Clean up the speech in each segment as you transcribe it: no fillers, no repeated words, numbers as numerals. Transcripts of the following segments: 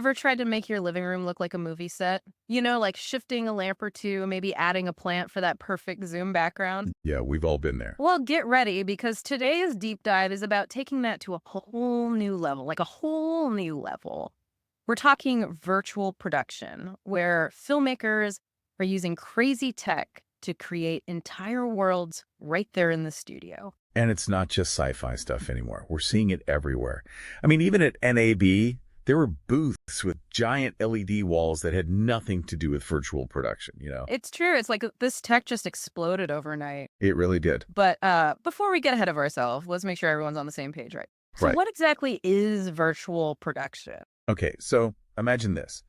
Ever tried to make your living room look like a movie set? You know, like shifting a lamp or two, maybe adding a plant for that perfect zoom background? Yeah, we've all been there. Well, get ready because today's deep dive is about taking that to a whole new level, like a whole new level. We're talking virtual production, where filmmakers are using crazy tech to create entire worlds right there in the studio. And it's not just sci-fi stuff anymore. We're seeing it everywhere. I mean, even at NAB, there were booths with giant LED walls that had nothing to do with virtual production, you know? It's true. It's like this tech just exploded overnight. It really did. But before we get ahead of ourselves, let's make sure everyone's on the same page, right? So Right. what exactly is virtual production? Okay, so imagine this.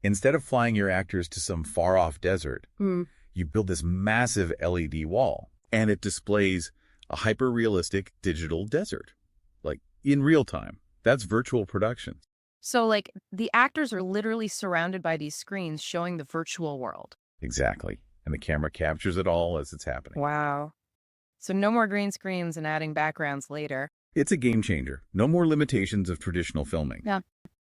Instead of flying your actors to some far-off desert, Hmm. you build this massive LED wall, and it displays a hyper-realistic digital desert, like in real time. That's virtual production. So like the actors are literally surrounded by these screens showing the virtual world. Exactly. And the camera captures it all as it's happening. Wow. So no more green screens and adding backgrounds later. It's a game changer. No more limitations of traditional filming. Yeah.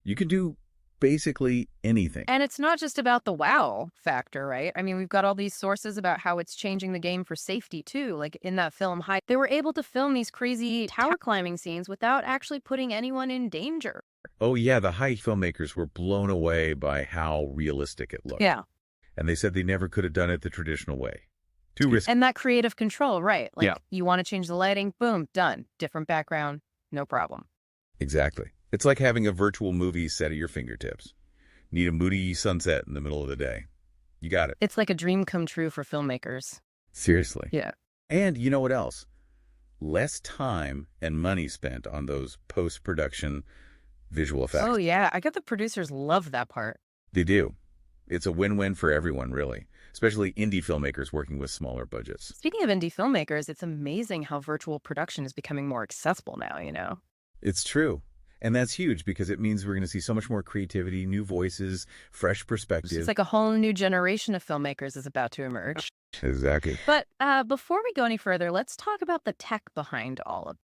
You can do basically anything. And it's not just about the wow factor, right? I mean, we've got all these sources about how it's changing the game for safety too. Like in that film, they were able to film these crazy tower climbing scenes without actually putting anyone in danger. Oh yeah, the high filmmakers were blown away by how realistic it looked. Yeah. And they said they never could have done it the traditional way. Too risky. And that creative control, right? Like Yeah. you want to change the lighting, boom, done. Different background, no problem. Exactly. It's like having a virtual movie set at your fingertips. Need a moody sunset in the middle of the day. You got it. It's like a dream come true for filmmakers. Seriously. Yeah. And you know what else? Less time and money spent on those post-production visual effects. Oh, yeah. I bet the producers love that part. They do. It's a win-win for everyone, really, especially indie filmmakers working with smaller budgets. Speaking of indie filmmakers, it's amazing how virtual production is becoming more accessible now, you know? It's true. And that's huge because it means we're going to see so much more creativity, new voices, fresh perspective. It's like a whole new generation of filmmakers is about to emerge. Exactly. But before we go any further, let's talk about the tech behind all of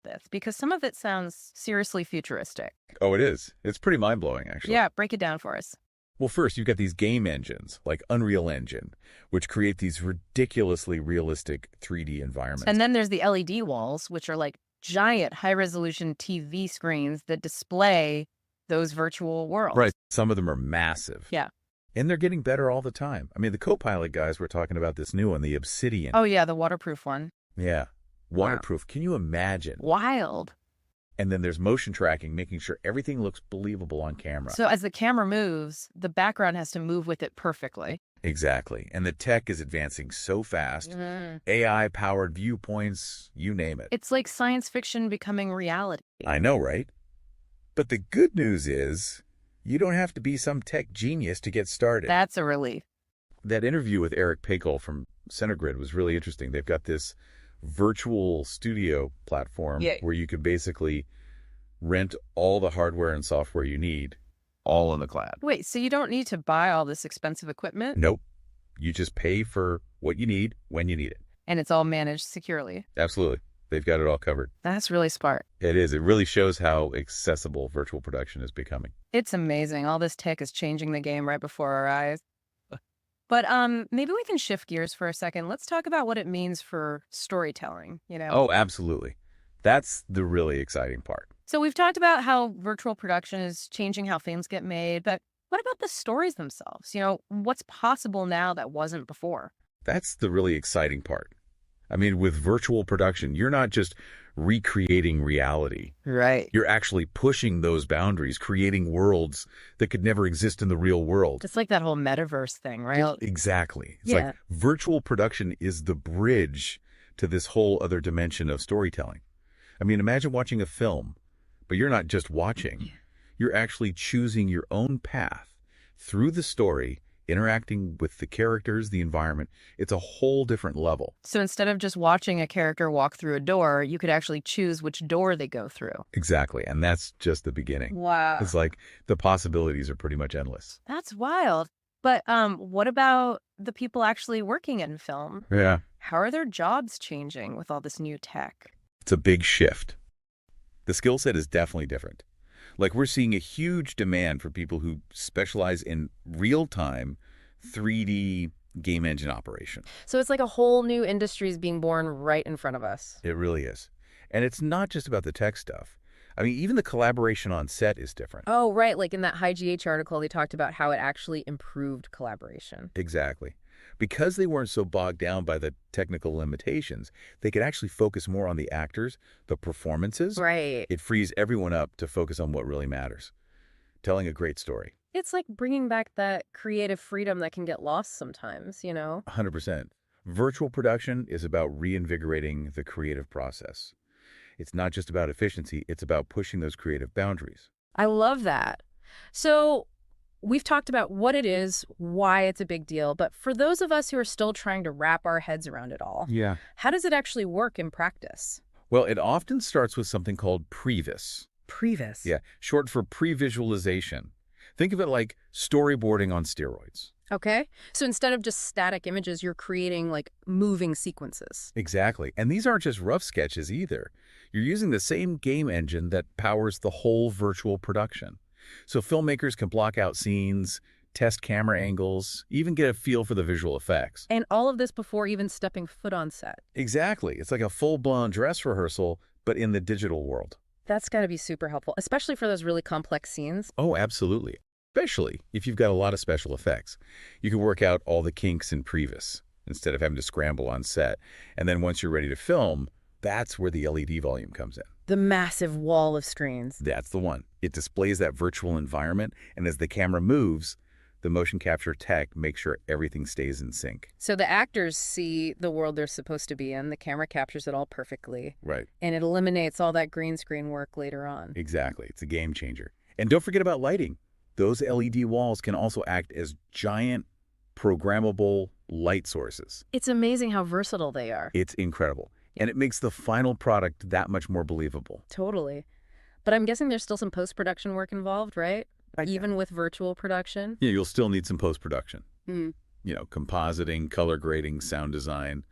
this, because some of it sounds seriously futuristic. Oh, it is. It's pretty mind-blowing, actually. Yeah, break it down for us. Well, first, you've got these game engines, like Unreal Engine, which create these ridiculously realistic 3D environments. And then there's the LED walls, which are like giant high-resolution TV screens that display those virtual worlds. Right. Some of them are massive. Yeah. And they're getting better all the time. I mean, the Copilot guys were talking about this new one, the Obsidian. Oh, yeah, the waterproof one. Yeah. Waterproof. Can you imagine? Wild. And then there's motion tracking, making sure everything looks believable on camera. So as the camera moves, the background has to move with it perfectly. Exactly. And the tech is advancing so fast. AI-powered viewpoints, you name it. It's like science fiction becoming reality. I know, right? But the good news is you don't have to be some tech genius to get started. That's a relief. That interview with Eric Pakel from CentiGrid was really interesting. They've got this virtual studio platform where you can basically rent all the hardware and software you need all in the cloud. Wait, so you don't need to buy all this expensive equipment? Nope. You just pay for what you need when you need it. And it's all managed securely. Absolutely. They've got it all covered. That's really smart. It is. It really shows how accessible virtual production is becoming. It's amazing. All this tech is changing the game right before our eyes. But maybe we can shift gears for a second. Let's talk about what it means for storytelling, you know? Oh, absolutely. That's the really exciting part. So we've talked about how virtual production is changing how films get made, but what about the stories themselves? You know, what's possible now that wasn't before? That's the really exciting part. I mean, with virtual production, you're not just recreating reality. Right. You're actually pushing those boundaries, creating worlds that could never exist in the real world. It's like that whole metaverse thing, right? Exactly. It's Yeah. like virtual production is the bridge to this whole other dimension of storytelling. I mean, imagine watching a film, but you're not just watching. You're actually choosing your own path through the story, interacting with the characters, the environment. It's a whole different level. So instead of just watching a character walk through a door, you could actually choose which door they go through. Exactly. And that's just the beginning. Wow. It's like the possibilities are pretty much endless. That's wild. But what about the people actually working in film? Yeah. How are their jobs changing with all this new tech? It's a big shift. The skill set is definitely different. Like we're seeing a huge demand for people who specialize in real-time 3D game engine operation. So it's like a whole new industry is being born right in front of us. It really is. And it's not just about the tech stuff. I mean, even the collaboration on set is different. Oh, right. Like in that High GH article, they talked about how it actually improved collaboration. Exactly. Because they weren't so bogged down by the technical limitations, they could actually focus more on the actors, the performances. Right. It frees everyone up to focus on what really matters, telling a great story. It's like bringing back that creative freedom that can get lost sometimes, you know? 100%. Virtual production is about reinvigorating the creative process. It's not just about efficiency, it's about pushing those creative boundaries. I love that. So we've talked about what it is, why it's a big deal, but for those of us who are still trying to wrap our heads around it all, Yeah. how does it actually work in practice? Well, it often starts with something called previs. Previs. Yeah, short for pre-visualization. Think of it like storyboarding on steroids. Okay. So instead of just static images, you're creating like moving sequences. Exactly. And these aren't just rough sketches either. You're using the same game engine that powers the whole virtual production. So filmmakers can block out scenes, test camera angles, even get a feel for the visual effects. And all of this before even stepping foot on set. Exactly. It's like a full-blown dress rehearsal, but in the digital world. That's got to be super helpful, especially for those really complex scenes. Oh, absolutely. Especially if you've got a lot of special effects. You can work out all the kinks in previs instead of having to scramble on set. And then once you're ready to film, that's where the LED volume comes in. The massive wall of screens. That's the one. It displays that virtual environment, and as the camera moves, the motion capture tech makes sure everything stays in sync. So the actors see the world they're supposed to be in. The camera captures it all perfectly. Right. And it eliminates all that green screen work later on. Exactly. It's a game changer. And don't forget about lighting. Those LED walls can also act as giant, programmable light sources. It's amazing how versatile they are. It's incredible. And it makes the final product that much more believable. Totally. But I'm guessing there's still some post-production work involved, right? Even with virtual production? Yeah, you'll still need some post-production. Mm. You know, compositing, color grading, sound design,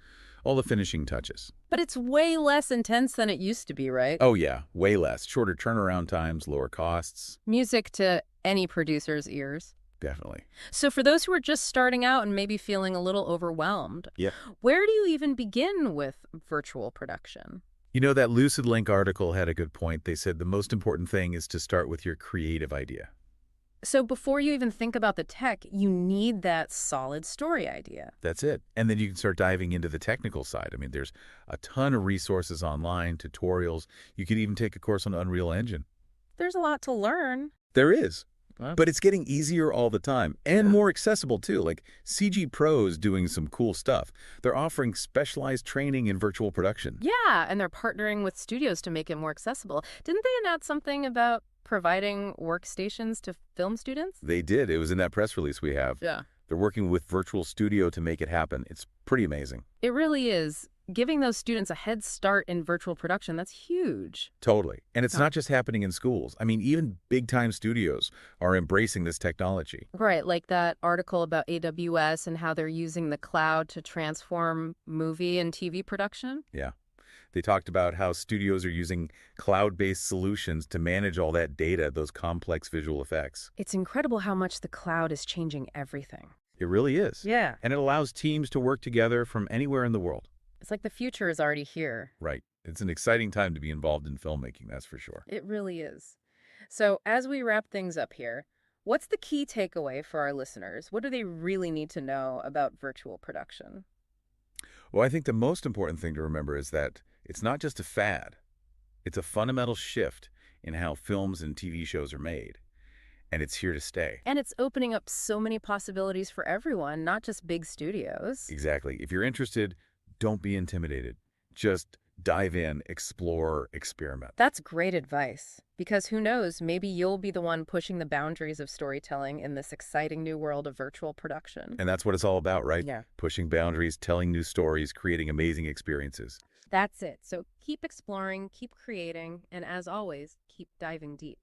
all the finishing touches. But it's way less intense than it used to be, right? Oh yeah, way less. Shorter turnaround times, lower costs. Music to any producer's ears. Definitely. So for those who are just starting out and maybe feeling a little overwhelmed, Yeah. where do you even begin with virtual production? You know, that Lucid Link article had a good point. They said the most important thing is to start with your creative idea. So before you even think about the tech, you need that solid story idea. That's it. And then you can start diving into the technical side. I mean, there's a ton of resources online, tutorials. You could even take a course on Unreal Engine. There's a lot to learn. There is. Well, But it's getting easier all the time and more accessible too. Like CG Pro's doing some cool stuff. They're offering specialized training in virtual production. yeah, and they're partnering with studios to make it more accessible. Didn't they announce something about providing workstations to film students? They did. It was in that press release we have. Yeah. They're working with Virtual Studio to make it happen. It's pretty amazing. It really is. Giving those students a head start in virtual production, that's huge. Totally. And it's Yeah. not just happening in schools. I mean, even big-time studios are embracing this technology. Right, like that article about AWS and how they're using the cloud to transform movie and TV production. Yeah. They talked about how studios are using cloud-based solutions to manage all that data, those complex visual effects. It's incredible how much the cloud is changing everything. It really is. Yeah. And it allows teams to work together from anywhere in the world. It's like the future is already here. Right. It's an exciting time to be involved in filmmaking, that's for sure. It really is. So as we wrap things up here, what's the key takeaway for our listeners? What do they really need to know about virtual production? Well, I think the most important thing to remember is that it's not just a fad. It's a fundamental shift in how films and TV shows are made. And it's here to stay. And it's opening up so many possibilities for everyone, not just big studios. Exactly. If you're interested, don't be intimidated. Just dive in, explore, experiment. That's great advice, because who knows, maybe you'll be the one pushing the boundaries of storytelling in this exciting new world of virtual production. And that's what it's all about, right? Yeah. Pushing boundaries, telling new stories, creating amazing experiences. That's it. So keep exploring, keep creating, and as always, keep diving deep.